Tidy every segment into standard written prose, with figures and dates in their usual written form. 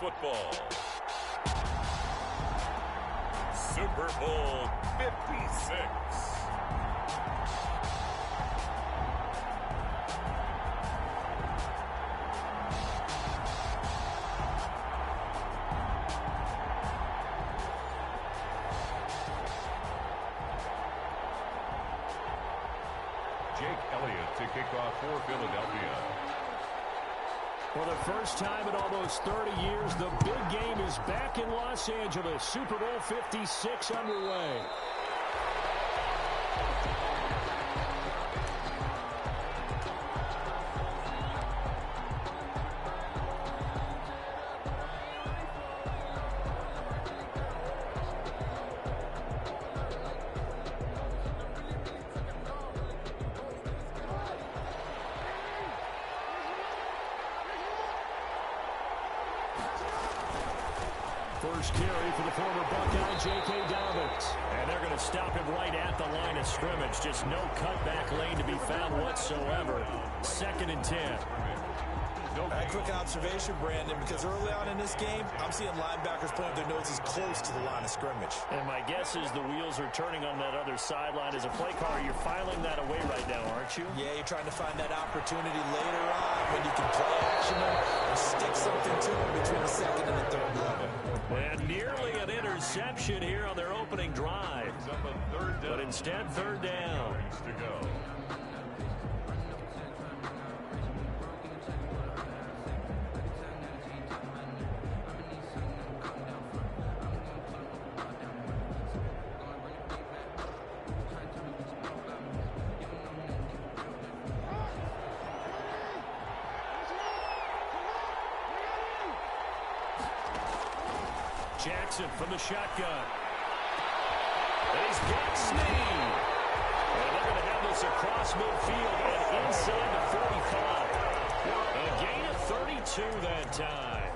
football. Super Bowl 56. To kick off for Philadelphia. For the first time in almost 30 years, the big game is back in Los Angeles. Super Bowl 56 underway. First carry for the former Buckeye, J.K. Dobbins. And they're going to stop him right at the line of scrimmage. Just no cutback lane to be found whatsoever. 2nd and 10. A quick observation, Brandon, because early on in this game, I'm seeing linebackers playing with their noses close to the line of scrimmage. And my guess is the wheels are turning on that other sideline. As a play caller, you're filing that away right now, aren't you? Yeah, you're trying to find that opportunity later on when you can play action and stick something to them between the 2nd and the 3rd level. And nearly an interception here on their opening drive. But instead, 3rd down. To go. Jackson from the shotgun. And he's got Snead. And they're going to have this across midfield and inside the 45. A gain of 32 that time.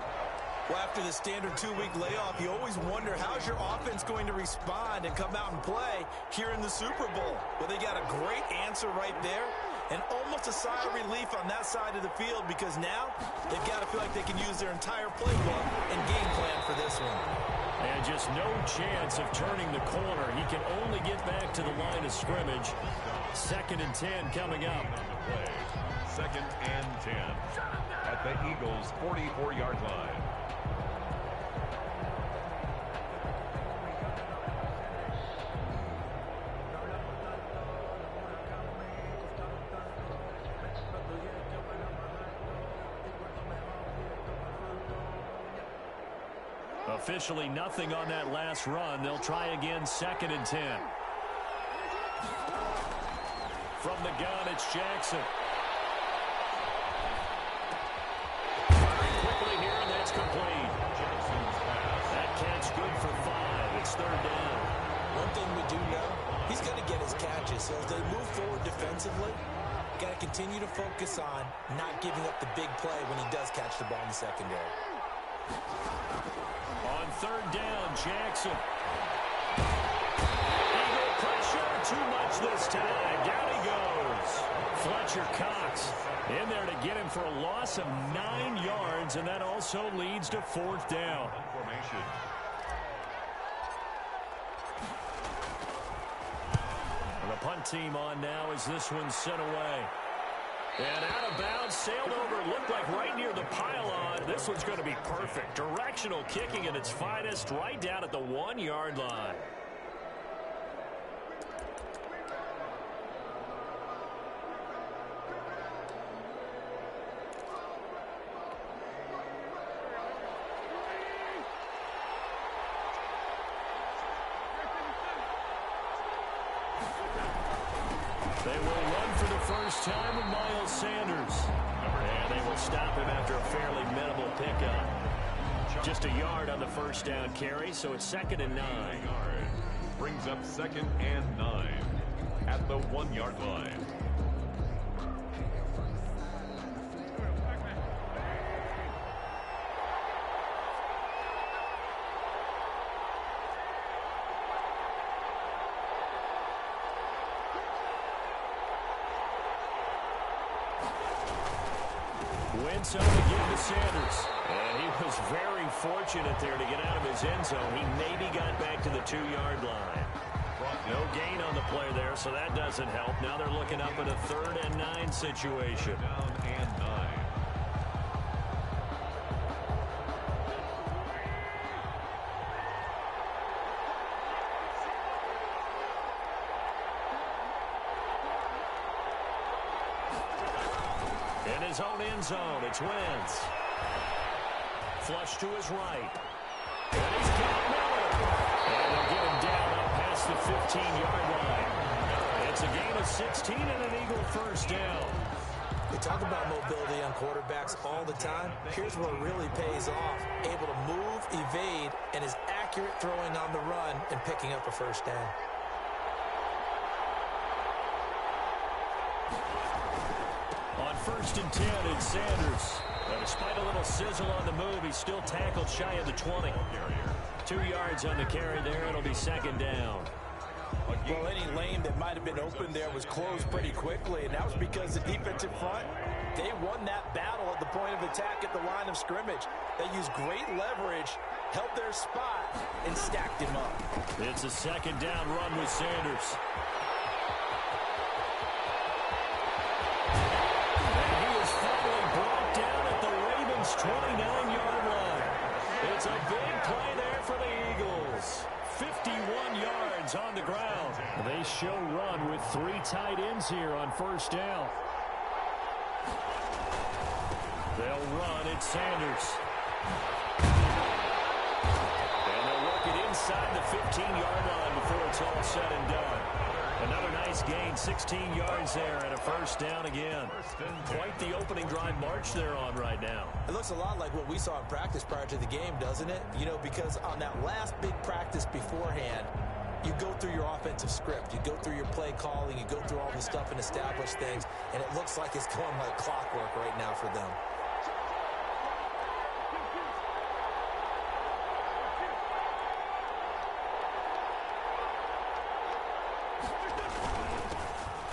Well, after the standard 2-week layoff, you always wonder how's your offense going to respond and come out and play here in the Super Bowl. Well, they got a great answer right there. And almost a sigh of relief on that side of the field because now they've got to feel like they can use their entire playbook and game plan for this one. And just no chance of turning the corner. He can only get back to the line of scrimmage. 2nd and 10 coming up. 2nd and 10 at the Eagles' 44-yard line. Officially nothing on that last run. They'll try again, 2nd and 10. From the gun, it's Jackson. Firing quickly here, and that's complete. That catch good for 5. It's 3rd down. One thing we do know, he's going to get his catches. So as they move forward defensively, got to continue to focus on not giving up the big play when he does catch the ball in the secondary. On 3rd down, Jackson. Eagle pressure, too much this time. Down he goes. Fletcher Cox in there to get him for a loss of 9 yards, and that also leads to 4th down. Formation. And the punt team on now as this one's sent away. And out of bounds, sailed over, looked like right near the pylon. This one's going to be perfect. Directional kicking at its finest, right down at the 1-yard line. They will run for the first time with Miles Sanders. And they will stop him after a fairly minimal pickup. Just a yard on the first down carry, so it's 2nd and 9. Brings up 2nd and 9 at the 1-yard line. Wentz on again to Sanders. And he was very fortunate there to get out of his end zone. He maybe got back to the 2-yard line. No gain on the play there, so that doesn't help. Now they're looking up at a 3rd and 9 situation. Down and 9. In his own end zone, it's Wentz. Flush to his right. And he's got Miller. And they'll get him down up past the 15-yard line. It's a gain of 16 and an Eagle first down. We talk about mobility on quarterbacks all the time. Here's where it really pays off. Able to move, evade, and is accurate throwing on the run and picking up a first down. On 1st and 10, it's Sanders. And despite a little sizzle on the move, he's still tackled shy of the 20. 2 yards on the carry there. It'll be 2nd down. Well, any lane that might have been open there was closed pretty quickly, and that was because the defensive front, they won that battle at the point of attack at the line of scrimmage. They used great leverage, held their spot, and stacked him up. It's a 2nd down run with Sanders. And he is finally brought down at the Ravens' 29-yard line. It's a big play there for the Eagles. 51 yards on the ground. They show run with 3 tight ends here on 1st down. They'll run at Sanders. And they'll work it inside the 15-yard line before it's all said and done. Another nice gain, 16 yards there, and a first down again. Quite the opening drive march they're on right now. It looks a lot like what we saw in practice prior to the game, doesn't it? You know, because on that last big practice beforehand, you go through your offensive script. You go through your play calling. You go through all the stuff and establish things, and it looks like it's going like clockwork right now for them.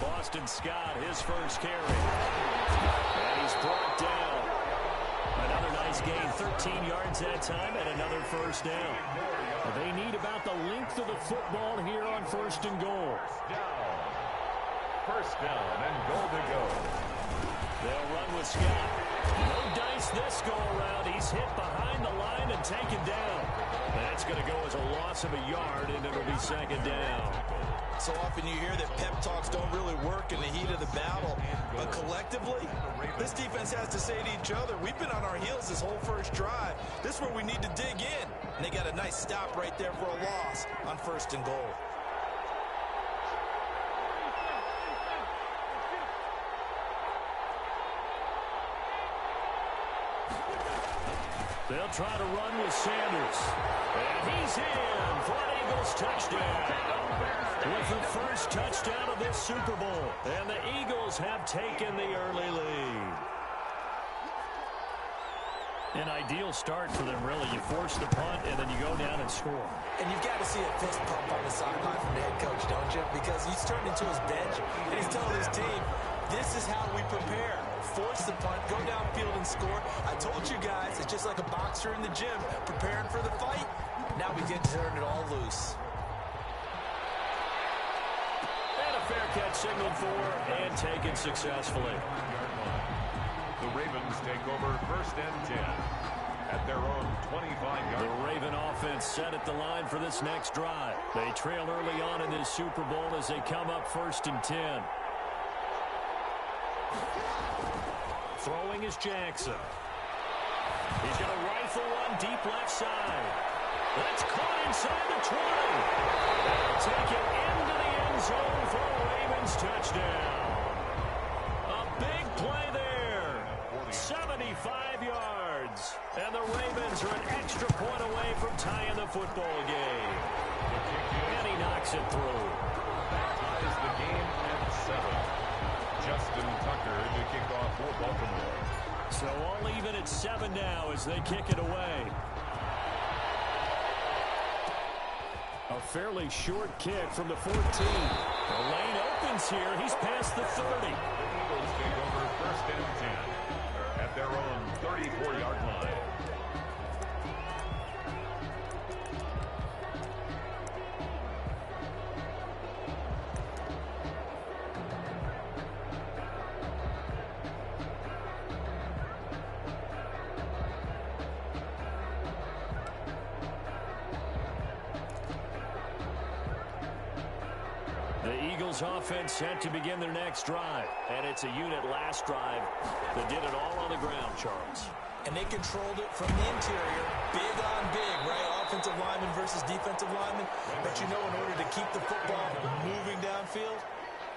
Boston Scott, his first carry. And he's brought down. Another nice gain, 13 yards that time, and another first down. They need about the length of the football here on 1st and goal. First down and goal to go. They'll run with Scott. No dice this go-around. He's hit behind the line and taken down. That's going to go as a loss of a yard, and it'll be 2nd down. So often you hear that pep talks don't really work in the heat of the battle, but collectively, this defense has to say to each other, we've been on our heels this whole first drive. This is where we need to dig in. And they got a nice stop right there for a loss on 1st and goal. They'll try to run with Sanders. And he's in for an Eagles touchdown. With the first touchdown of this Super Bowl. And the Eagles have taken the early lead. An ideal start for them, really. You force the punt, and then you go down and score. And you've got to see a fist pump on the sideline from the head coach, don't you? Because he's turned into his bench, and he's telling his team, this is how we prepare. Force the punt, go downfield and score. I told you guys, it's just like a boxer in the gym, preparing for the fight. Now we get to turn it all loose. And a fair catch signaled for and taken successfully. The Ravens take over 1st and 10 at their own 25-yard. The Raven offense set at the line for this next drive. They trail early on in this Super Bowl as they come up 1st and 10. Throwing is Jackson. He's going to rifle one deep left side. That's caught inside the 20. They'll take it into the end zone for a Ravens touchdown. A big play there. 75 yards. And the Ravens are an extra point away from tying the football game. And he knocks it through. That ties the game at 7. Justin Tucker to kick off for Baltimore. So all even at 7 now as they kick it away. A fairly short kick from the 14. The lane opens here. He's past the 30. The Eagles take over 1st and 10 at their own 34-yard line. The Eagles offense set to begin their next drive. And it's a unit last drive that did it all on the ground, Charles. And they controlled it from the interior, big on big, right? Offensive lineman versus defensive lineman. But you know, in order to keep the football moving downfield,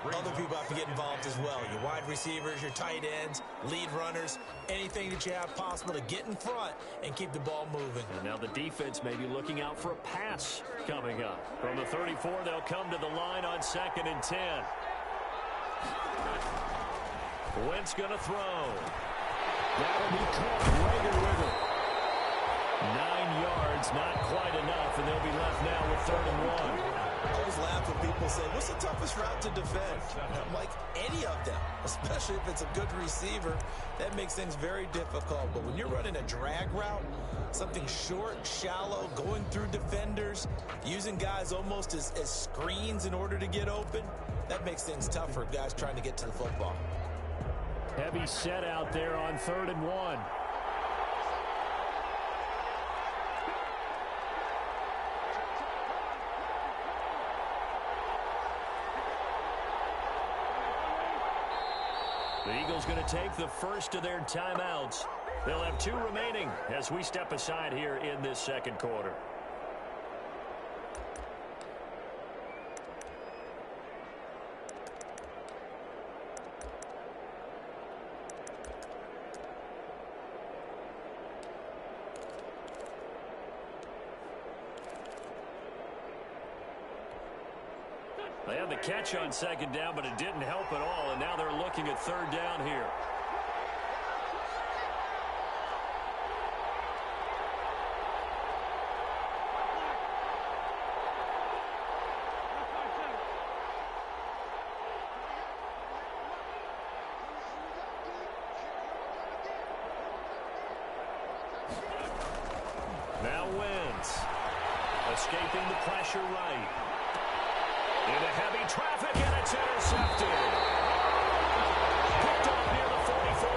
other people have to get involved as well. Your wide receivers, your tight ends, lead runners, anything that you have possible to get in front and keep the ball moving. And now the defense may be looking out for a pass coming up. From the 34, they'll come to the line on 2nd and 10. Wentz going to throw. That'll be caught. Rager with it. 9 yards, not quite enough, and they'll be left now with 3rd and 1. I always laugh when people say, what's the toughest route to defend? I'm like, any of them, especially if it's a good receiver. That makes things very difficult. But when you're running a drag route, something short, shallow, going through defenders, using guys almost as screens in order to get open, that makes things tough for guys trying to get to the football. Heavy set out there on 3rd and 1. The Eagles going to take the first of their timeouts. They'll have 2 remaining as we step aside here in this second quarter. They had the catch on 2nd down, but it didn't help at all, and now they're looking at 3rd down here. Now Wentz, escaping the pressure right. Into heavy traffic, and it's intercepted. Picked off near the 44.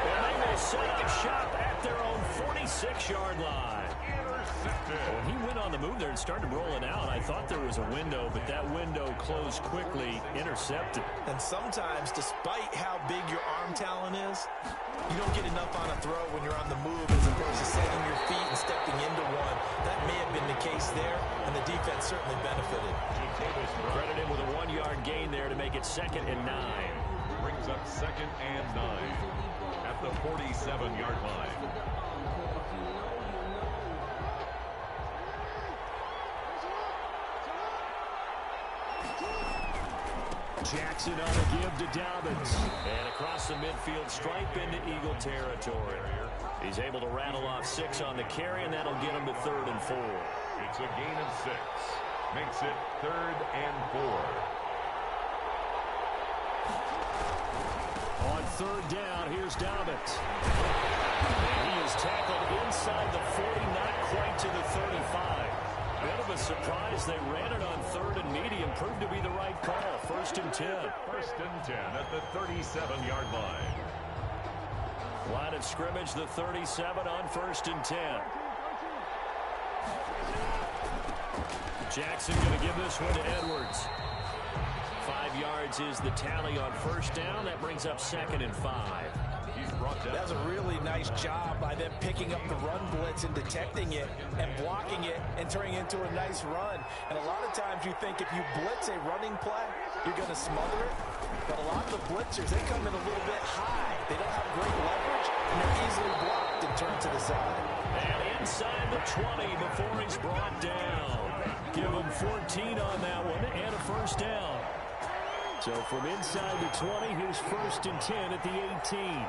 And they will set up shop at their own 46-yard line. When he went on the move there and started rolling out, I thought there was a window, but that window closed quickly, intercepted. And sometimes, despite how big your arm talent is, you don't get enough on a throw when you're on the move as opposed to setting your feet and stepping into one. That may have been the case there, and the defense certainly benefited. Credited with a 1-yard gain there to make it 2nd and 9. Brings up 2nd and 9 at the 47-yard line. Jackson on a give to Dobbins. And across the midfield stripe into Eagle territory. He's able to rattle off 6 on the carry, and that'll get him to 3rd and 4. It's a gain of 6. Makes it 3rd and 4. On 3rd down, here's Dobbins. And he is tackled inside the 40, not quite to the 35. Bit of a surprise. They ran it on 3rd and medium. Proved to be the right call. 1st and 10. 1st and 10 at the 37-yard line. Line of scrimmage, the 37 on 1st and 10. Jackson going to give this one to Edwards. 5 yards is the tally on 1st down. That brings up 2nd and 5. That was a really nice job by them picking up the run blitz and detecting it and blocking it and turning it into a nice run. And a lot of times you think if you blitz a running play, you're going to smother it. But a lot of the blitzers, they come in a little bit high. They don't have great leverage, and they're easily blocked and turned to the side. And inside the 20 before he's brought down. Give him 14 on that one and a 1st down. So from inside the 20, here's 1st and 10 at the 18.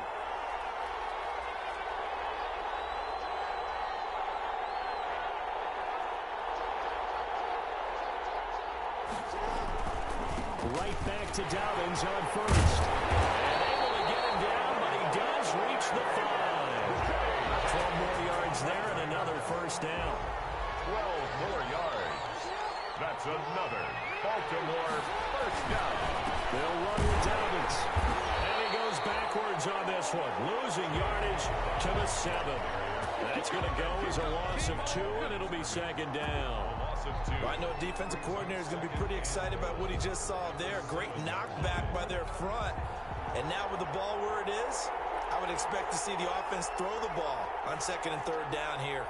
Right back to Dobbins on 1st. And able to get him down, but he does reach the 5. 12 more yards there and another 1st down. 12 more yards. That's another Baltimore 1st down. They'll run with Dobbins. And he goes backwards on this one. Losing yardage to the 7. That's going to go as a loss of 2, and it'll be 2nd down. of 2. Well, I know a defensive coordinator is going to be pretty excited about what he just saw there. Great knockback by their front. And now with the ball where it is, I would expect to see the offense throw the ball on 2nd and 3rd down here.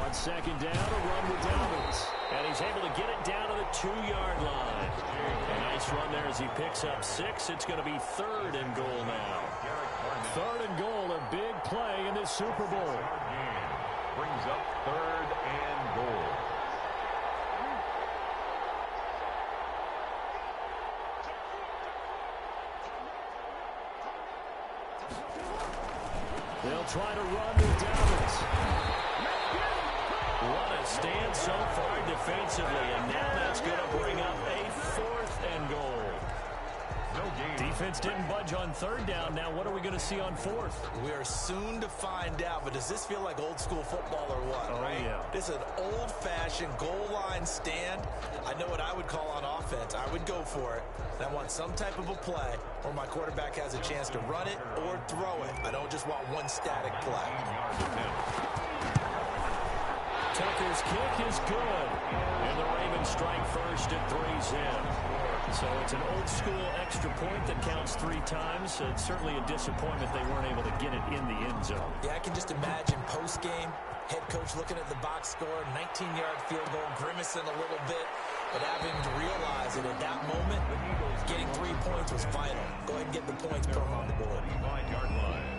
On 2nd down, a run with Dobbins. And he's able to get it down to the 2-yard line. A nice run there as he picks up 6. It's going to be 3rd and goal now. 3rd and goal, a big play in this Super Bowl. Brings up 3rd and goal. They'll try to run with Dobbins. What a stand so far defensively, and now that's going to bring up a 4th and goal. No gain. Defense didn't budge on 3rd down. Now what are we going to see on 4th? We are soon to find out, but does this feel like old school football or what? Oh, right? yeah. This is an old-fashioned goal line stand. I know what I would call on offense. I would go for it. And I want some type of a play where my quarterback has a chance to run it or throw it. I don't just want one static play. Tucker's kick is good. And the Ravens strike first at 3's in. So it's an old-school extra point that counts 3 times. It's certainly a disappointment they weren't able to get it in the end zone. Yeah, I can just imagine post-game, head coach looking at the box score, 19-yard field goal, grimacing a little bit, but having to realize that at that moment, getting 3 points was vital. Go ahead and get the points, put them on the board. 5-yard line.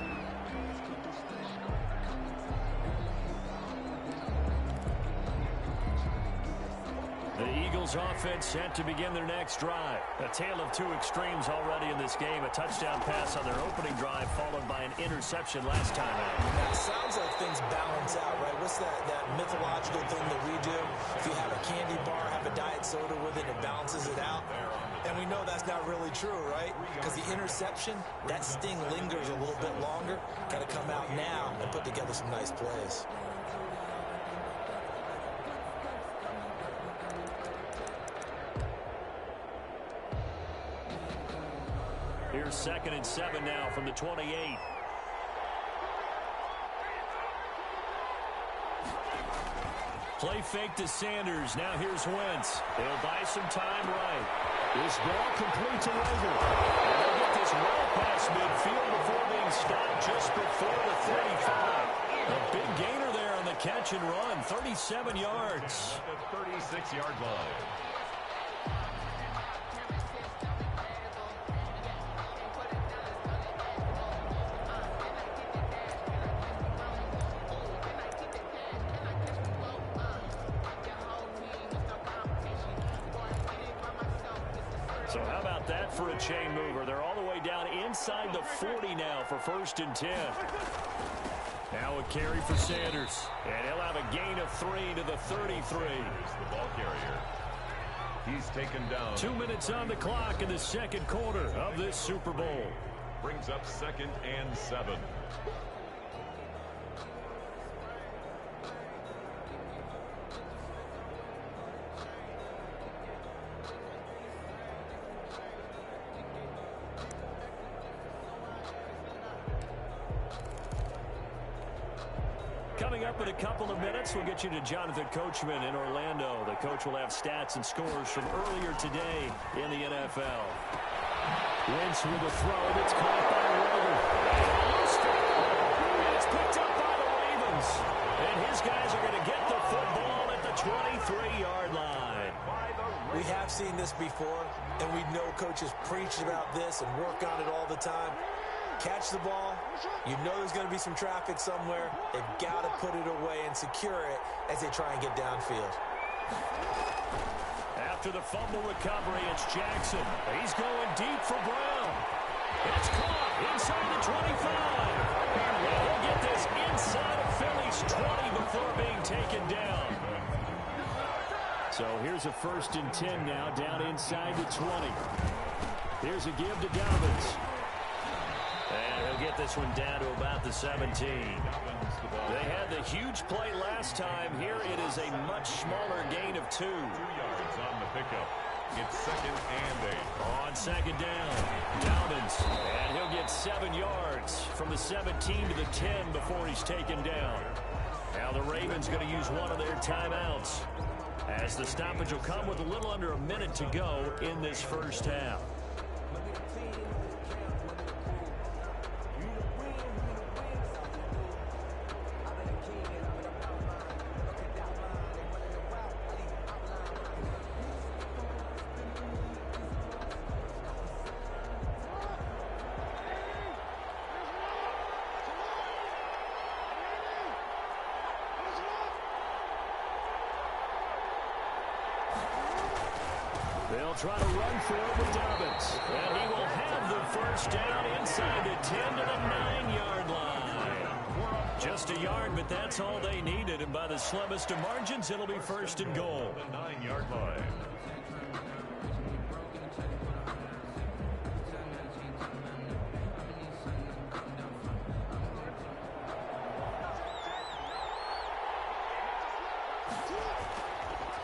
The Eagles offense set to begin their next drive. A tale of 2 extremes already in this game. A touchdown pass on their opening drive followed by an interception last time out. Now, it sounds like things balance out, right? What's that mythological thing that we do? If you have a candy bar, have a diet soda with it, it balances it out. And we know that's not really true, right? Because the interception, that sting lingers a little bit longer. Got to come out now and put together some nice plays. Here's 2nd and 7 now from the 28. Play fake to Sanders. Now here's Wentz. They'll buy some time right. This ball complete to Rager. And they'll get this well past midfield before being stopped just before the 35. A big gainer there on the catch and run. 37 yards. The 36-yard line. So how about that for a chain mover? They're all the way down inside the 40 now for 1st and 10. Now a carry for Sanders. And he'll have a gain of 3 to the 33. Here's the ball carrier. He's taken down. 2 minutes on the clock in the 2nd quarter of this Super Bowl. Brings up 2nd and 7. Coming up in a couple of minutes, we'll get you to Jonathan Coachman in Orlando. The coach will have stats and scores from earlier today in the NFL. Wentz with a throw that's caught by Rager. And it's picked up by the Ravens. And his guys are going to get the football at the 23-yard line. We have seen this before, and we know coaches preach about this and work on it all the time. Catch the ball. You know there's going to be some traffic somewhere. They've got to put it away and secure it as they try and get downfield. After the fumble recovery, it's Jackson. He's going deep for Brown. It's caught inside the 25. And he'll get this inside of Philly's 20 before being taken down. So here's a 1st and 10 now, down inside the 20. Here's a give to Dobbins. And he'll get this one down to about the 17. They had the huge play last time. Here it is a much smaller gain of 2. 2 yards on the pickup. It's 2nd and 8. On 2nd down, Dobbins. And he'll get 7 yards from the 17 to the 10 before he's taken down. Now the Ravens going to use one of their timeouts, as the stoppage will come with a little under a minute to go in this first half. They'll try to run for it with Dobbins. And he will have the first down inside the 10 to the 9-yard line. Just a yard, but that's all they needed. And by the slimmest of margins, it'll be first and goal. The 9-yard line.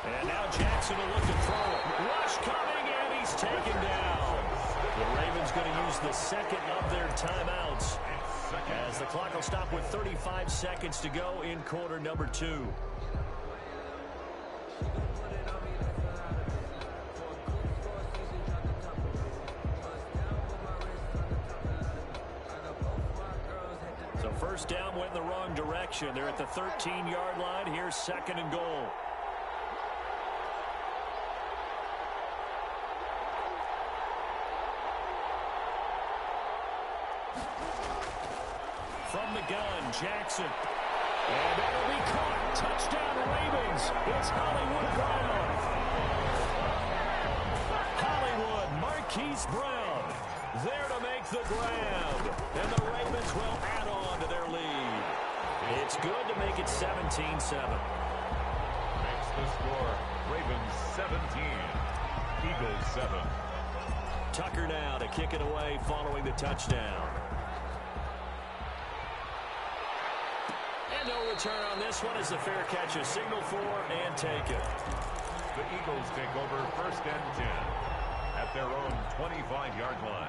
And now Jackson will look to throw it. Rush coming, and he's taken down. The Ravens going to use the second of their timeouts, as the clock will stop with 35 seconds to go in quarter number 2. So first down went in the wrong direction. They're at the 13-yard line. Here's second and goal. From the gun, Jackson. And that'll be caught. Touchdown, Ravens. It's Hollywood Brown. Hollywood, Marquise Brown, there to make the grab. And the Ravens will add on to their lead. It's good to make it 17-7. Makes the score. Ravens 17. Eagles 7. Tucker now to kick it away following the touchdown. No return on this one as the fair catch is signaled for and taken. The Eagles take over first and 10 at their own 25-yard line.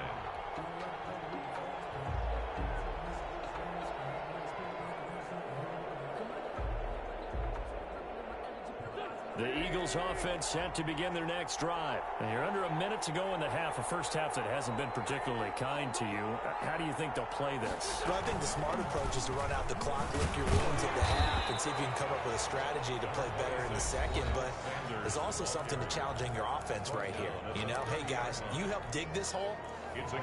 The Eagles offense set to begin their next drive. And you're under a minute to go in the half, a first half that hasn't been particularly kind to you. How do you think they'll play this? Well, I think the smart approach is to run out the clock, lick your wounds at the half, and see if you can come up with a strategy to play better in the second. But there's also something to challenging your offense right here. You know, hey, guys, you help dig this hole.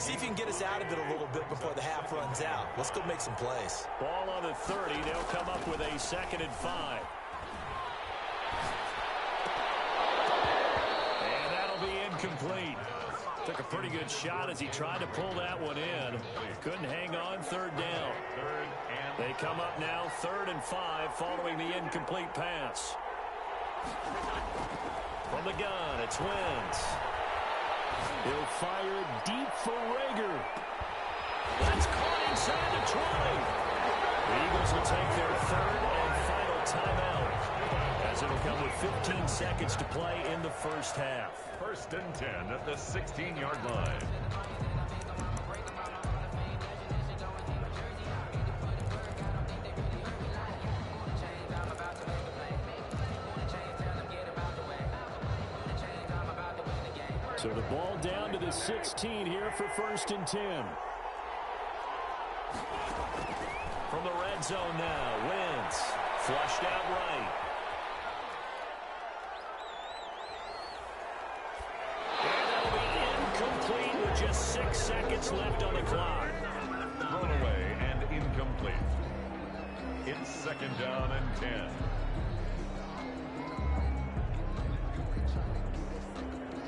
See if you can get us out of it a little bit before the half runs out. Let's go make some plays. Ball on the 30. They'll come up with a 2nd and 5. Complete. Took a pretty good shot as he tried to pull that one in. Couldn't hang on. 3rd down. They come up now 3rd and 5 following the incomplete pass. From the gun, it's Wentz. He'll fire deep for Rager. That's caught inside the 20. The Eagles will take their 3rd and final timeout, as it'll come with 15 seconds to play in the first half. 1st and 10 at the 16-yard line. So the ball down to the 16 here for 1st and 10. From the red zone now, Wentz flushed out right. Just 6 seconds left on the clock. Thrown away and incomplete. It's 2nd down and 10.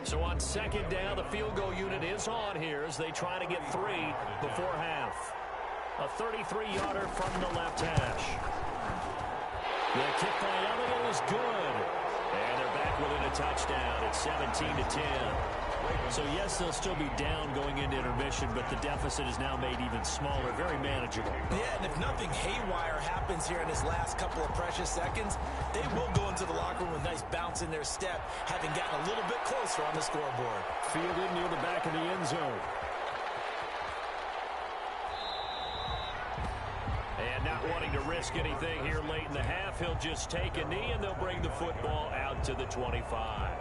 So on 2nd down, the field goal unit is on here as they try to get 3 before half. A 33-yarder from the left hash. The kick by Elliott is good. And they're back within a touchdown. It's 17-10. So, yes, they'll still be down going into intermission, but the deficit is now made even smaller, very manageable. Yeah, and if nothing haywire happens here in this last couple of precious seconds, they will go into the locker room with a nice bounce in their step, having gotten a little bit closer on the scoreboard. Fielded near the back of the end zone. And Not wanting to risk anything here late in the half, he'll just take a knee, and they'll bring the football out to the 25.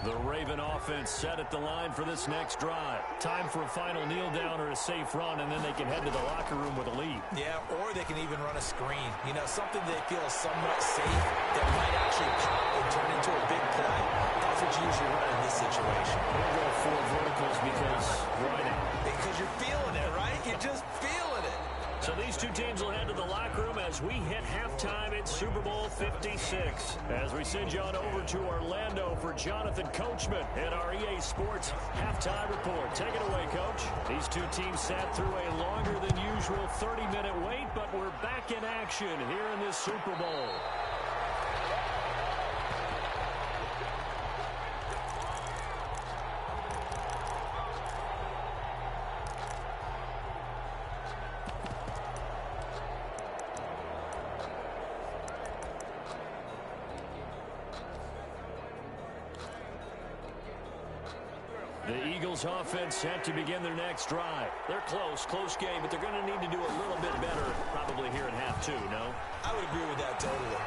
The Raven offense set at the line for this next drive. Time for a final kneel down or a safe run, and then they can head to the locker room with a lead. Yeah, or they can even run a screen. You know, something they feel is somewhat safe that might actually pop and turn into a big play. That's what you usually run in this situation. We'll go 4 verticals because why not? Because you're feeling it, right? You're just feeling it. So these two teams will head to the locker room as we hit halftime at Super Bowl 56. As we send you on over to Orlando for Jonathan Coachman in our EA Sports Halftime Report. Take it away, Coach. These two teams sat through a longer than usual 30-minute wait, but we're back in action here in this Super Bowl. The Eagles offense set to begin their next drive. They're close game, but they're going to need to do a little bit better probably here in half 2, no? I would agree with that totally.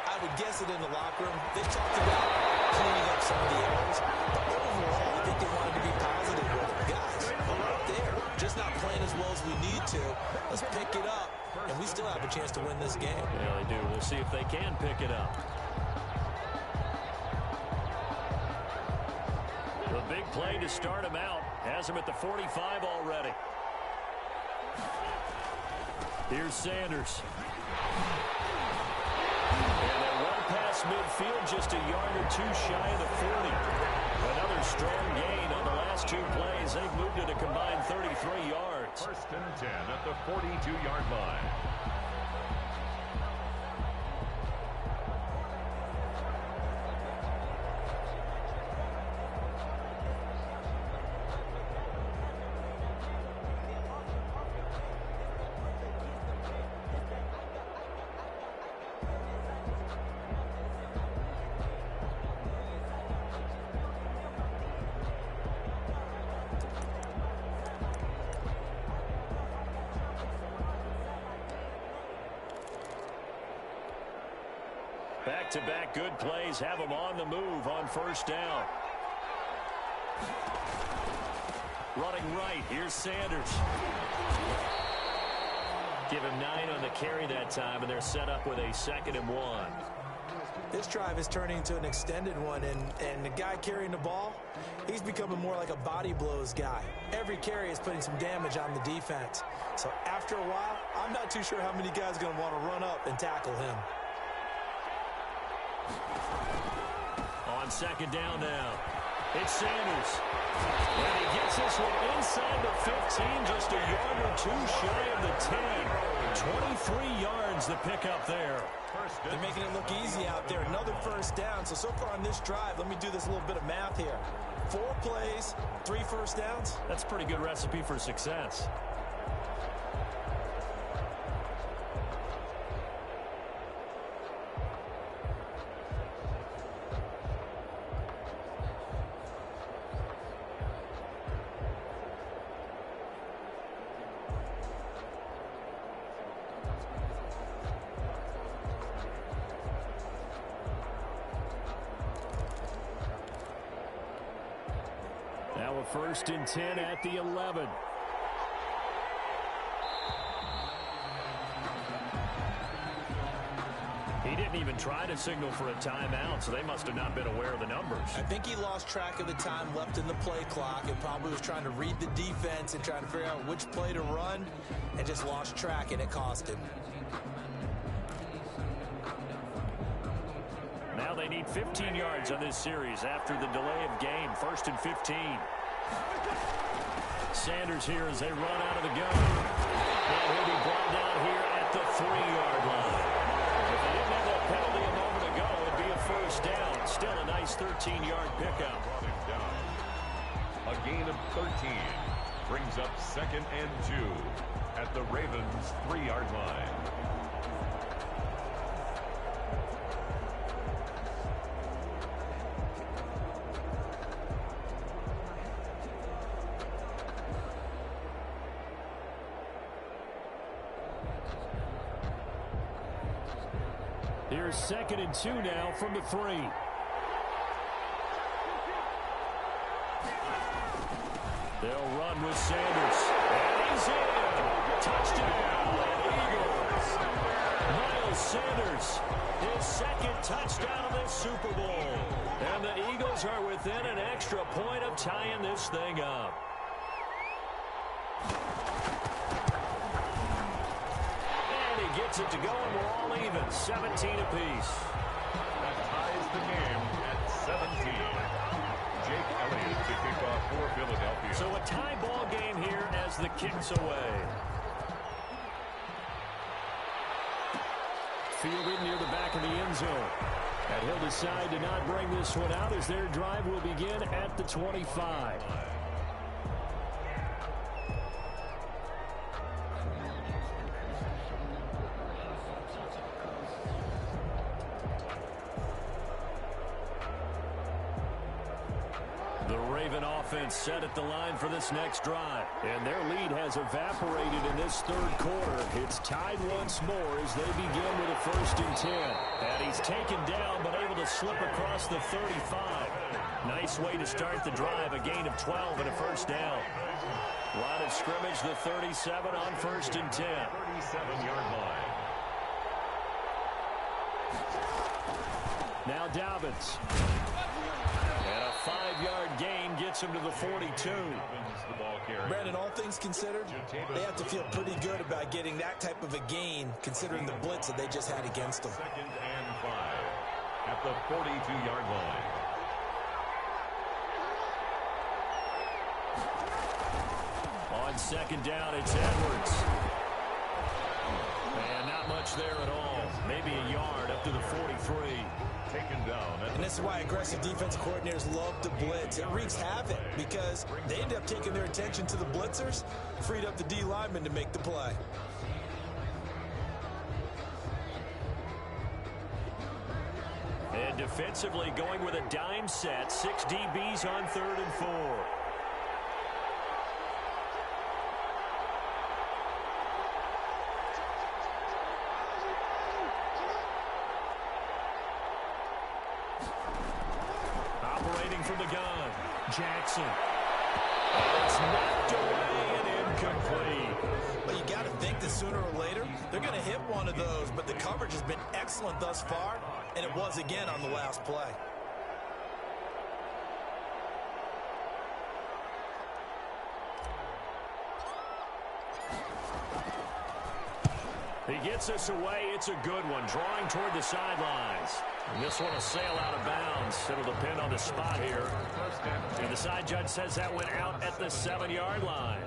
I would guess it in the locker room. They talked about cleaning up some of the errors, but overall, I think they wanted to be positive with it. Guys, we're right there. Just not playing as well as we need to. Let's pick it up, and we still have a chance to win this game. Yeah, they do. We'll see if they can pick it up. The big play to start him out. Has him at the 45 already. Here's Sanders. And they're well past midfield, just a yard or 2 shy of the 40. Another strong gain on the last 2 plays. They've moved it a combined 33 yards. 1st and 10 at the 42-yard line. Back-to-back good plays have them on the move on 1st down. Running right, here's Sanders. Give him 9 on the carry that time, and they're set up with a 2nd and 1. This drive is turning into an extended one, and the guy carrying the ball, he's becoming more like a body blows guy. Every carry is putting some damage on the defense. So after a while, I'm not too sure how many guys are going to want to run up and tackle him. On 2nd down now, it's Sanders. And he gets this one inside the 15, just a yard or 2 shy of the 10. 23 yards to pick up there. They're making it look easy out there. Another 1st down. So far on this drive, let me do this little bit of math here. 4 plays, 3 1st downs. That's a pretty good recipe for success. Now a 1st and 10 at the 11. He didn't even try to signal for a timeout, so they must have not been aware of the numbers. I think he lost track of the time left in the play clock and probably was trying to read the defense and trying to figure out which play to run and just lost track, and it cost him. Now they need 15 yards on this series after the delay of game. 1st and 15. Sanders here as they run out of the gun. And he'll be brought down here at the 3-yard line. If they didn't have that penalty a moment ago, it'd be a 1st down. Still a nice 13-yard pickup. A gain of 13 brings up 2nd and 2 at the Ravens' 3-yard line. Here's 2nd and 2 now from the 3. They'll run with Sanders. And he's in. Touchdown, Eagles. Miles Sanders, his 2nd touchdown of this Super Bowl. And the Eagles are within an extra point of tying this thing up. And he gets it to go, and we're all even, 17 apiece. That ties the game at 17. Jake Elliott to kick off for Philadelphia. So a tie ball game here as the kick's away. Fielded near the back of the end zone. And he'll decide to not bring this one out as their drive will begin at the 25. The Raven offense set at the line for this next drive. And their lead has evaporated in this 3rd quarter. It's tied once more as they begin with a 1st and 10. And he's taken down but able to slip across the 35. Nice way to start the drive. A gain of 12 and a 1st down. Line of scrimmage, the 37 on 1st and 10. 37-yard line. Now Dobbins. And a 5-yard gain gets him to the 42. Brandon, all things considered, they have to feel pretty good about getting that type of a gain, considering the blitz that they just had against them. 2nd and 5 at the 42-yard line. On 2nd down, it's Edwards. And not much there at all. Maybe a yard up to the 43. Taken down. And this is why aggressive defense coordinators love to blitz. It wreaks havoc because they end up taking their attention to the blitzers, freed up the D lineman to make the play. And defensively going with a dime set. 6 DBs on 3rd and 4. From the gun, Jackson. It's knocked away and incomplete. Well, you got to think that sooner or later they're going to hit one of those, but the coverage has been excellent thus far, and it was again on the last play. He gets us away. It's a good one. Drawing toward the sidelines. And this one will sail out of bounds. It'll depend on the spot here. And the side judge says that went out at the 7-yard line.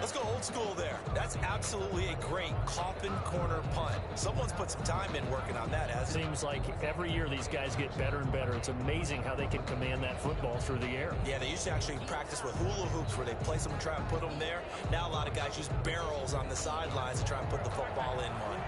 Let's go old school there. That's absolutely a great coffin corner punt. Someone's put some time in working on that, hasn't it? Seems like every year these guys get better and better. It's amazing how they can command that football through the air. Yeah, they used to actually practice with hula hoops where they place them and try and put them there. Now a lot of guys use barrels on the sidelines to try and put the football in one.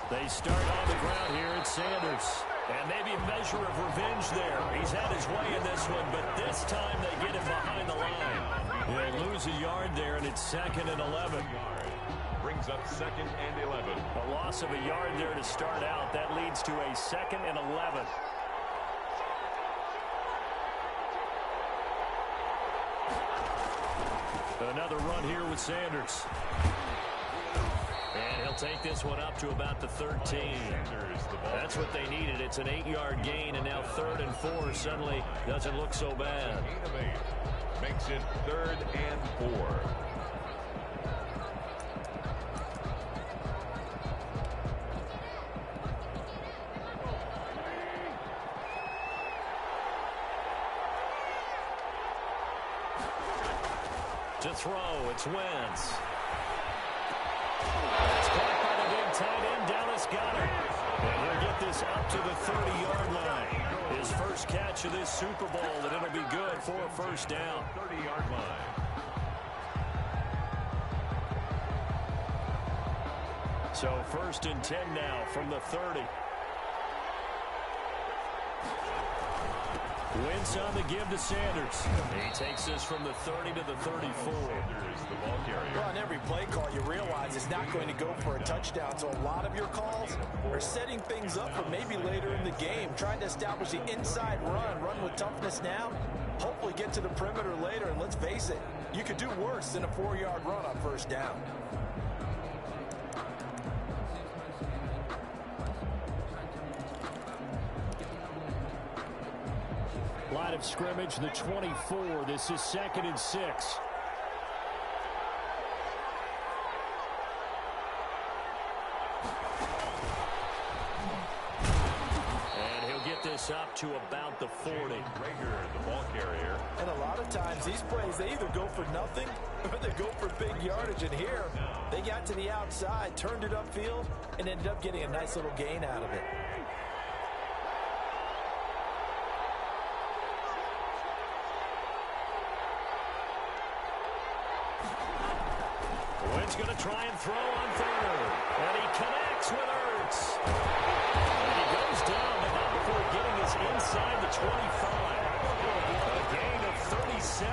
They start on the ground here at Sanders. And maybe a measure of revenge there. He's had his way in this one, but this time they get him behind the line. They'll lose a yard there, and it's 2nd and 11. Brings up 2nd and 11. A loss of a yard there to start out. That leads to a 2nd and 11. Another run here with Sanders. And he'll take this one up to about the 13. That's what they needed. It's an 8-yard gain, and now 3rd and 4 suddenly doesn't look so bad. Makes it 3rd and 4. To throw, it's Wentz. That's caught by the big tight end, Dallas Goedert. And he'll get this up to the 30-yard line. His first catch of this Super Bowl, and it'll be good for a 1st down. 30-yard line. So 1st and 10 now from the 30. Wentz on the give to Sanders. He takes this from the 30 to the 34. Sanders, the ball carrier. Well, on every play call, you realize it's not going to go for a touchdown. So a lot of your calls are setting things up for maybe later in the game, trying to establish the inside run with toughness now, hopefully get to the perimeter later. And let's face it, you could do worse than a 4-yard run on first down. Line of scrimmage, the 24. This is 2nd and 6. And he'll get this up to about the 40. Rager, the ball carrier. And a lot of times these plays, they either go for nothing or they go for big yardage. And here, they got to the outside, turned it upfield, and ended up getting a nice little gain out of it. Wentz going to try and throw on 3rd. And he connects with Ertz. And he goes down, but not before getting us inside the 25. A gain of 37.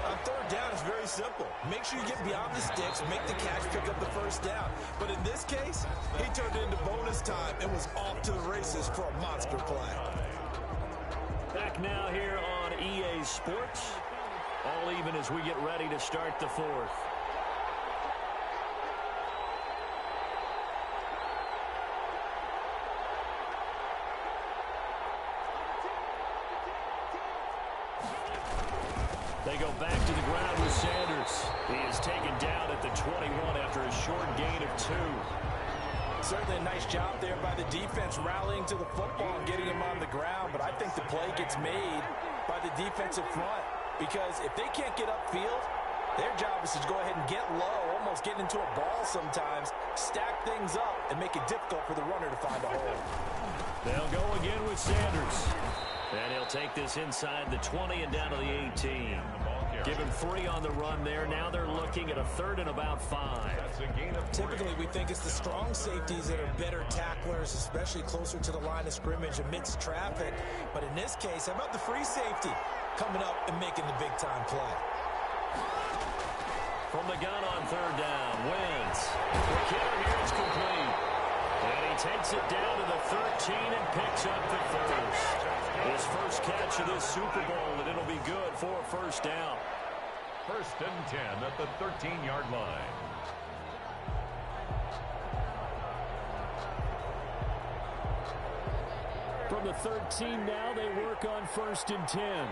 On 3rd down, it's very simple. Make sure you get beyond the sticks, make the catch, pick up the first down. But in this case, he turned it into bonus time and was off to the races for a monster play. Back now here on EA Sports. All even as we get ready to start the 4th. They go back to the ground with Sanders. He is taken down at the 21 after a short gain of 2. Certainly a nice job there by the defense rallying to the football and getting him on the ground. But I think the play gets made by the defensive front, because if they can't get upfield, their job is to go ahead and get low, almost get into a ball sometimes, stack things up, and make it difficult for the runner to find a hole. They'll go again with Sanders. And he'll take this inside the 20 and down to the 18. Give him 3 on the run there. Now they're looking at a 3rd and about 5. Typically, we think it's the strong safeties that are better tacklers, especially closer to the line of scrimmage amidst traffic. But in this case, how about the free safety coming up and making the big-time play? From the gun on 3rd down, Wentz. The kicker here is complete. And he takes it down to the 13 and picks up the first. His first catch of this Super Bowl, and it'll be good for a first down. 1st and 10 at the 13-yard line. From the 13 now, they work on 1st and 10.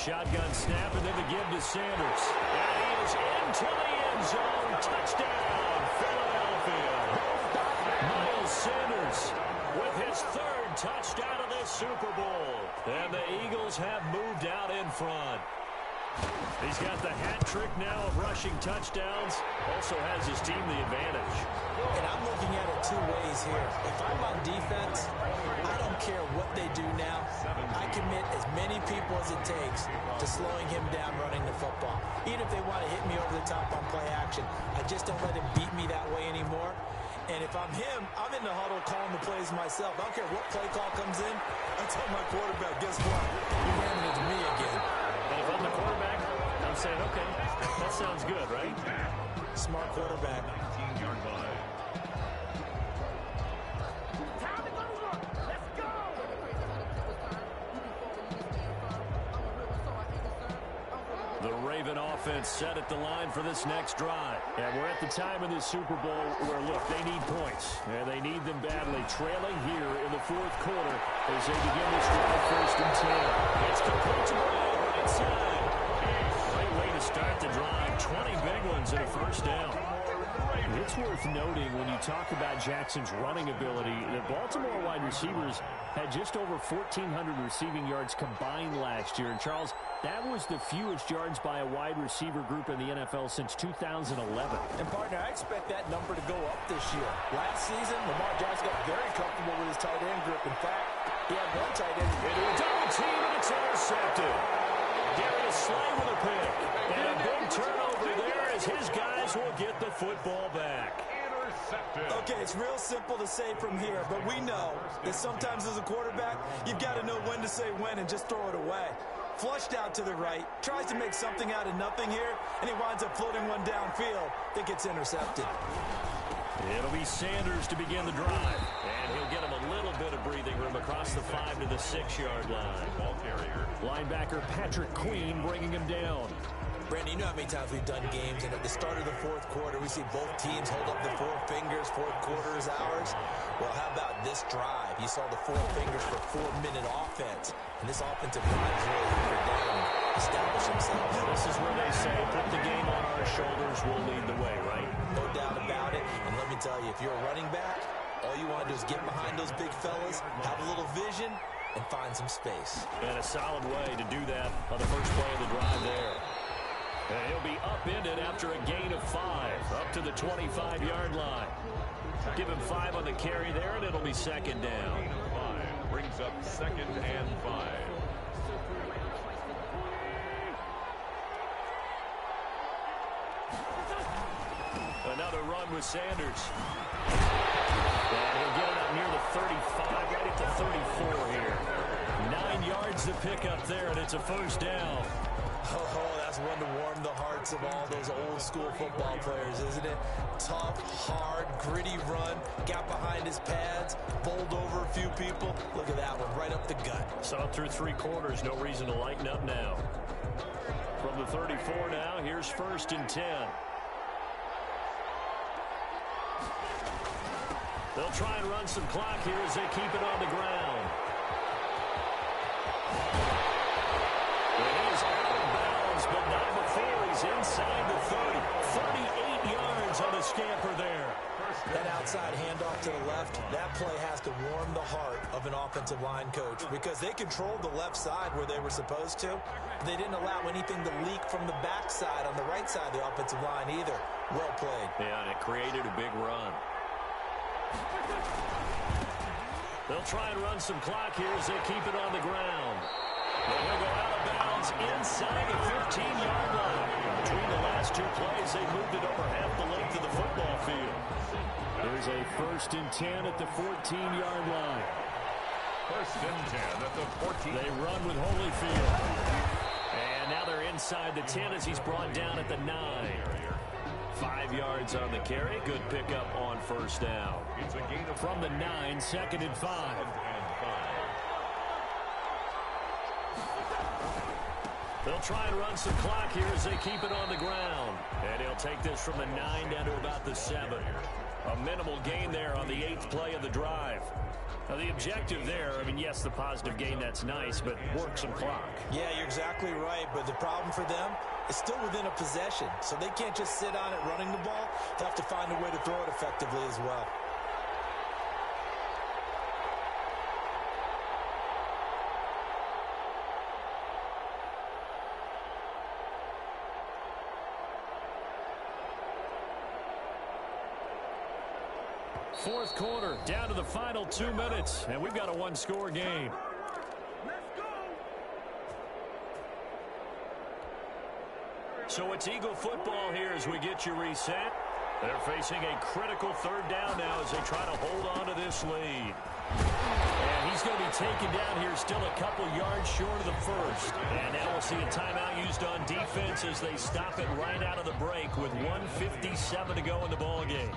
Shotgun snap, and then the give to Sanders. And he is into the end zone. Touchdown, Philadelphia. Miles Sanders with his 3rd touchdown of this Super Bowl. And the Eagles have moved out in front. He's got the hat trick now of rushing touchdowns. Also has his team the advantage. And I'm looking at it 2 ways here. If I'm on defense, I don't care what they do now. I commit as many people as it takes to slowing him down running the football. Even if they want to hit me over the top on play action, I just don't let him beat me that way anymore. And if I'm him, I'm in the huddle calling the plays myself. I don't care what play call comes in. I tell my quarterback, guess what? You're handing it to me again. And if I'm the quarterback, I'm saying, okay, that sounds good, right? Smart quarterback. 19-yard line. The Raven offense set at the line for this next drive. And we're at the time in this Super Bowl where, look, they need points. And they need them badly. Trailing here in the 4th quarter as they begin this drive 1st and 10. It's complete to Brown, right side. Great way to start the drive. 20 big ones and a first down. It's worth noting when you talk about Jackson's running ability, the Baltimore wide receivers had just over 1,400 receiving yards combined last year. And, Charles, that was the fewest yards by a wide receiver group in the NFL since 2011. And, partner, I expect that number to go up this year. Last season, Lamar Jackson got very comfortable with his tight end grip. In fact, he had one tight end into a double team, and it's intercepted. Darius Slay with a pick. And a big turnover there as his guys will get the football back. Okay, it's real simple to say from here, but we know that sometimes as a quarterback, you've got to know when to say when and just throw it away. Flushed out to the right, tries to make something out of nothing here, and he winds up floating one downfield that gets intercepted. It'll be Sanders to begin the drive, and he'll get him a little bit of breathing room across the 5 to the 6-yard line. Ball carrier. Linebacker Patrick Queen bringing him down. Brandon, you know how many times we've done games, and at the start of the fourth quarter, we see both teams hold up the 4 fingers, fourth quarter is ours. Well, how about this drive? You saw the 4 fingers for 4-minute offense, and this offensive line is really hunkered down and establish themselves. This is where they say, put the game on our shoulders, we'll lead the way, right? No doubt about it, and let me tell you, if you're a running back, all you want to do is get behind those big fellas, have a little vision, and find some space. And a solid way to do that on the first play of the drive there. And he'll be upended after a gain of 5, up to the 25-yard line. Give him 5 on the carry there, and it'll be second down. 5 brings up 2nd and 5. Another run with Sanders. And he'll get it up near the 35, right at the 34 here. 9 yards to pick up there, and it's a first down. Oh, that's one to warm the hearts of all those old-school football players, isn't it? Tough, hard, gritty run, got behind his pads, bowled over a few people. Look at that one, right up the gut. Saw through 3 quarters, no reason to lighten up now. From the 34 now, here's 1st and 10. They'll try and run some clock here as they keep it on the ground. It is out of bounds, but not before he's inside the 30. 38 yards on the scamper there. That outside handoff to the left, that play has to warm the heart of an offensive line coach because they controlled the left side where they were supposed to. They didn't allow anything to leak from the backside on the right side of the offensive line either. Well played. Yeah, and it created a big run. They'll try and run some clock here as they keep it on the ground. They're going to go out of bounds inside the 15-yard line. Between the last 2 plays, they moved it over half the length of the football field. There's a 1st and 10 at the 14-yard line. 1st and 10 at the 14. They run with Holyfield. And now they're inside the 10 as he's brought down at the 9. 5 yards on the carry. Good pickup on 1st down. It's a gain of from the 9, 2nd and 5. They'll try and run some clock here as they keep it on the ground. And he'll take this from the 9 down to about the 7. A minimal gain there on the 8th play of the drive. Now, the objective there, I mean, yes, the positive gain, that's nice, but work some clock. Yeah, you're exactly right, but the problem for them is still within a possession, so they can't just sit on it running the ball. They'll have to find a way to throw it effectively as well. Fourth quarter, down to the final 2 minutes, and we've got a 1-score game. So it's Eagle football here as we get you reset. They're facing a critical 3rd down now as they try to hold on to this lead. And he's going to be taken down here still a couple yards short of the 1st. And now we'll see a timeout used on defense as they stop it right out of the break with 1:57 to go in the ballgame.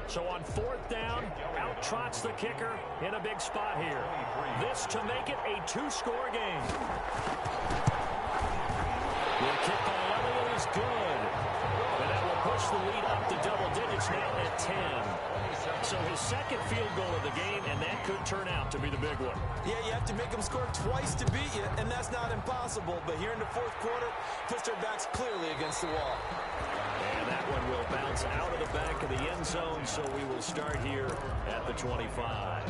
So on 4th down, out trots the kicker in a big spot here. This to make it a 2-score game. The kick by Elliott is good. And that will push pushed the lead up to double digits now at 10. So his second field goal of the game, and that could turn out to be the big one. Yeah, you have to make them score twice to beat you, and that's not impossible. But here in the fourth quarter, puts their backs clearly against the wall. And that one will bounce out of the back of the end zone, so we will start here at the 25.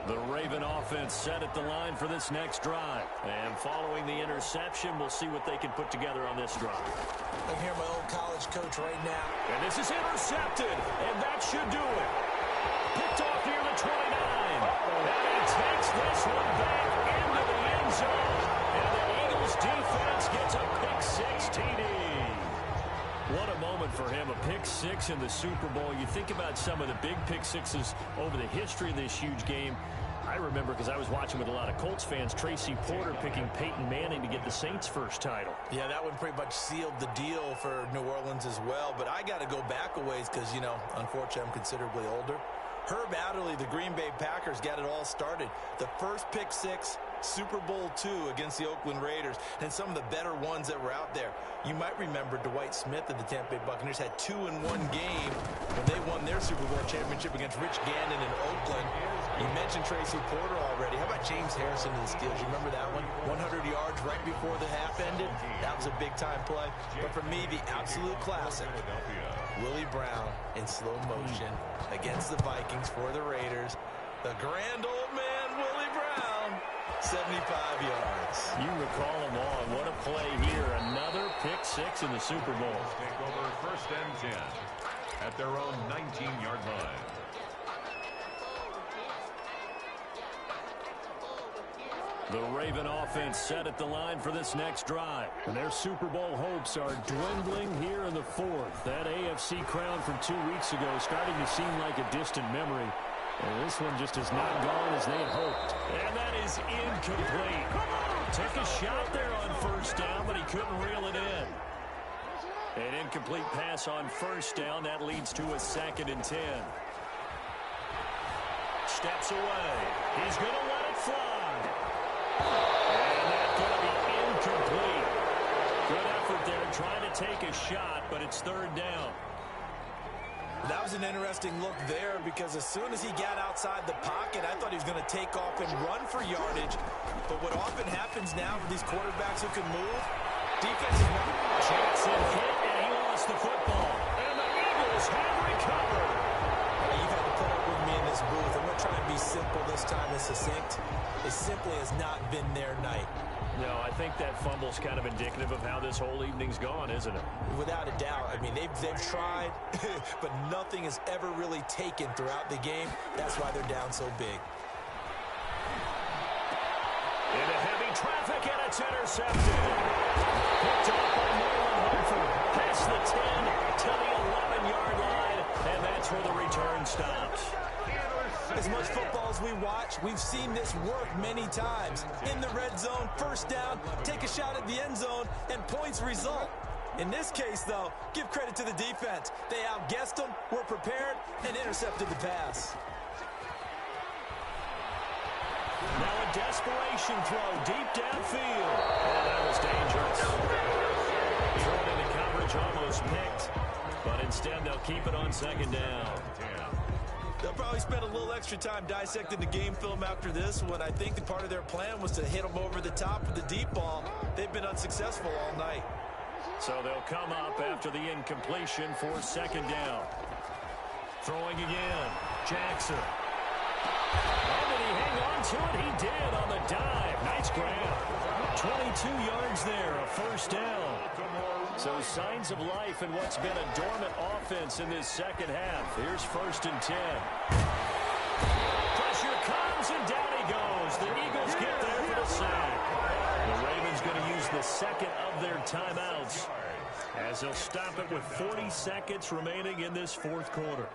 The Raven offense set at the line for this next drive. And following the interception, we'll see what they can put together on this drive. I hear my old college coach right now. And this is intercepted, and that should do it. Picked off near the 29. And he takes this one back into the end zone. And the Eagles defense gets a pick-6 TD. What a moment for him, a pick-6 in the Super Bowl. You think about some of the big pick-6s over the history of this huge game. I remember, because I was watching with a lot of Colts fans, Tracy Porter picking Peyton Manning to get the Saints' first title. Yeah, that one pretty much sealed the deal for New Orleans as well. But I got to go back a ways because, you know, unfortunately, I'm considerably older. Herb Adderley, the Green Bay Packers, got it all started. The first pick-6, Super Bowl II against the Oakland Raiders, and some of the better ones that were out there. You might remember Dwight Smith of the Tampa Bay Buccaneers had 2 in one game when they won their Super Bowl championship against Rich Gannon in Oakland. You mentioned Tracy Porter already. How about James Harrison to the Steelers? You remember that one? 100 yards right before the half ended. That was a big-time play. But for me, the absolute classic, Willie Brown in slow motion against the Vikings for the Raiders. The grand old man, Willie Brown, 75 yards. You recall them all. What a play here. Another pick-6 in the Super Bowl. Take over 1st and 10 at their own 19-yard line. The Raven offense set at the line for this next drive. And their Super Bowl hopes are dwindling here in the fourth. That AFC crown from 2 weeks ago starting to seem like a distant memory. And this one just has not gone as they had hoped. And that is incomplete. Took a shot there on 1st down, but he couldn't reel it in. An incomplete pass on 1st down. That leads to a 2nd and 10. Steps away. He's going to let it fly. And that's going to be incomplete. Good effort there trying to take a shot, but it's 3rd down. That was an interesting look there because as soon as he got outside the pocket, I thought he was going to take off and run for yardage. But what often happens now with these quarterbacks who can move, defenses not. Jackson hit, and he lost the football. And the Eagles have recovered. You've had to put up with me in this booth. I'm going to try and be simple this time and succinct. It simply has not been their night. No, I think that fumble's kind of indicative of how this whole evening's gone, isn't it? Without a doubt. I mean, they've tried, but nothing has ever really taken throughout the game. That's why they're down so big. Into heavy traffic, and it's intercepted. Picked up by Marlon Hartford. Past the 10 to the 11-yard line, and that's where the return stops. As much football as we watch, we've seen this work many times. In the red zone, 1st down, take a shot at the end zone, and points result. In this case, though, give credit to the defense. They outguessed them, were prepared, and intercepted the pass. Now a desperation throw deep downfield. And that was dangerous. Thrown into coverage, almost picked. But instead, they'll keep it on 2nd down. They'll probably spend a little extra time dissecting the game film after this one. I think the part of their plan was to hit them over the top with the deep ball. They've been unsuccessful all night. So they'll come up after the incompletion for 2nd down. Throwing again. Jackson. Oh, did he hang on to it? He did on the dive. Nice grab. 22 yards there, a 1st down. So signs of life in what's been a dormant offense in this 2nd half. Here's 1st and 10. Pressure comes, and down he goes. The Eagles get there for the sack. The Ravens going to use the 2nd of their timeouts as they'll stop it with 40 seconds remaining in this 4th quarter.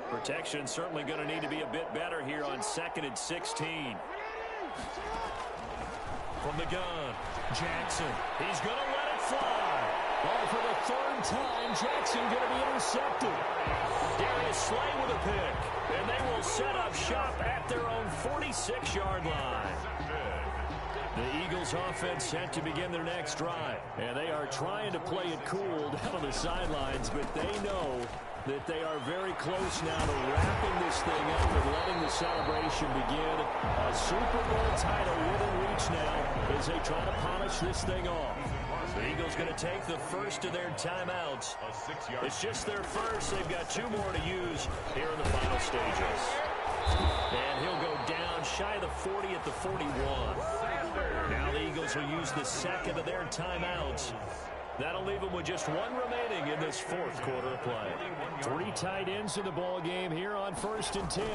Protection certainly going to need to be a bit better here on 2nd and 16. From the gun, Jackson. He's going to let it fly. for the third time, Jackson going to be intercepted. Darius Slay with a pick. And they will set up shop at their own 46-yard line. The Eagles offense set to begin their next drive. And they are trying to play it cool down on the sidelines, but they know that they are very close now to wrapping this thing up and letting the celebration begin. A Super Bowl title within reach now as they try to polish this thing off. The Eagles going to take the first of their timeouts. It's just their first. They've got 2 more to use here in the final stages. And he'll go down shy of the 40 at the 41. Now the Eagles will use the second of their timeouts. That'll leave them with just 1 remaining in this 4th quarter of play. 3 tight ends in the ball game here on 1st and 10.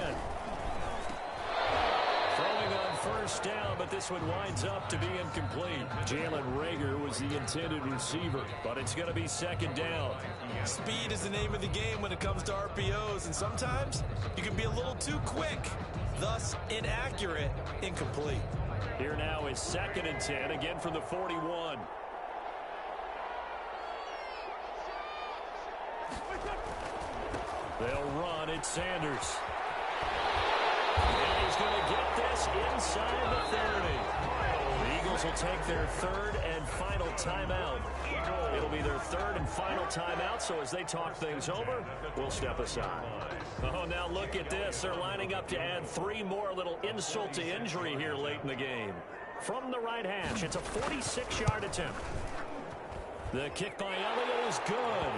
Throwing on first down, but this one winds up to be incomplete. Jalen Reagor was the intended receiver, but it's going to be 2nd down. Speed is the name of the game when it comes to RPOs, and sometimes you can be a little too quick, thus inaccurate, incomplete. Here now is 2nd and 10, again from the 41. They'll run. It's Sanders. And he's going to get this inside the 30. The Eagles will take their 3rd and final timeout. It'll be their 3rd and final timeout, so as they talk things over, we'll step aside. Oh, now look at this. They're lining up to add 3 more, little insult to injury here late in the game. From the right hash, it's a 46-yard attempt. The kick by Elliott is good.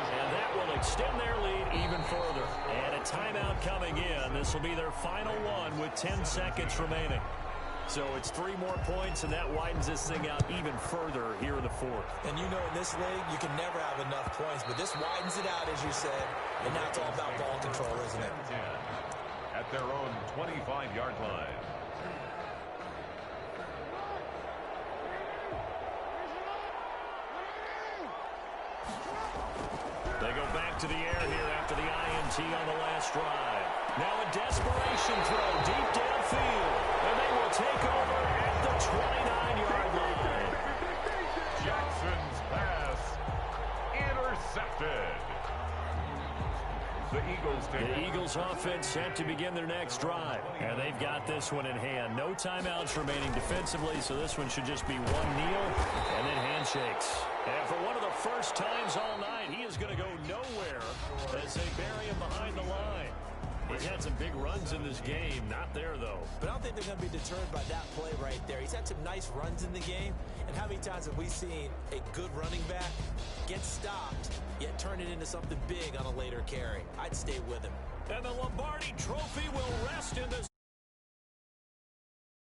And that will extend their lead even further. And a timeout coming in. This will be their final one with 10 seconds remaining. So it's 3 more points, and that widens this thing out even further here in the 4th. And you know in this league, you can never have enough points, but this widens it out, as you said. And now it's all about ball control, isn't it? At their own 25-yard line. They go back to the air here after the INT on the last drive. Now a desperation throw deep downfield. And they will take over at the 29-yard line. Jackson's pass intercepted. The Eagles offense set to begin their next drive. And they've got this one in hand. No timeouts remaining defensively, so this one should just be 1 kneel and then handshakes. And for one of the first times all night, he is going to go nowhere as they bury him behind the line. He's had some big runs in this game. Not there, though. But I don't think they're going to be deterred by that play right there. He's had some nice runs in the game. And how many times have we seen a good running back get stopped, yet turn it into something big on a later carry? I'd stay with him. And the Lombardi Trophy will rest in this.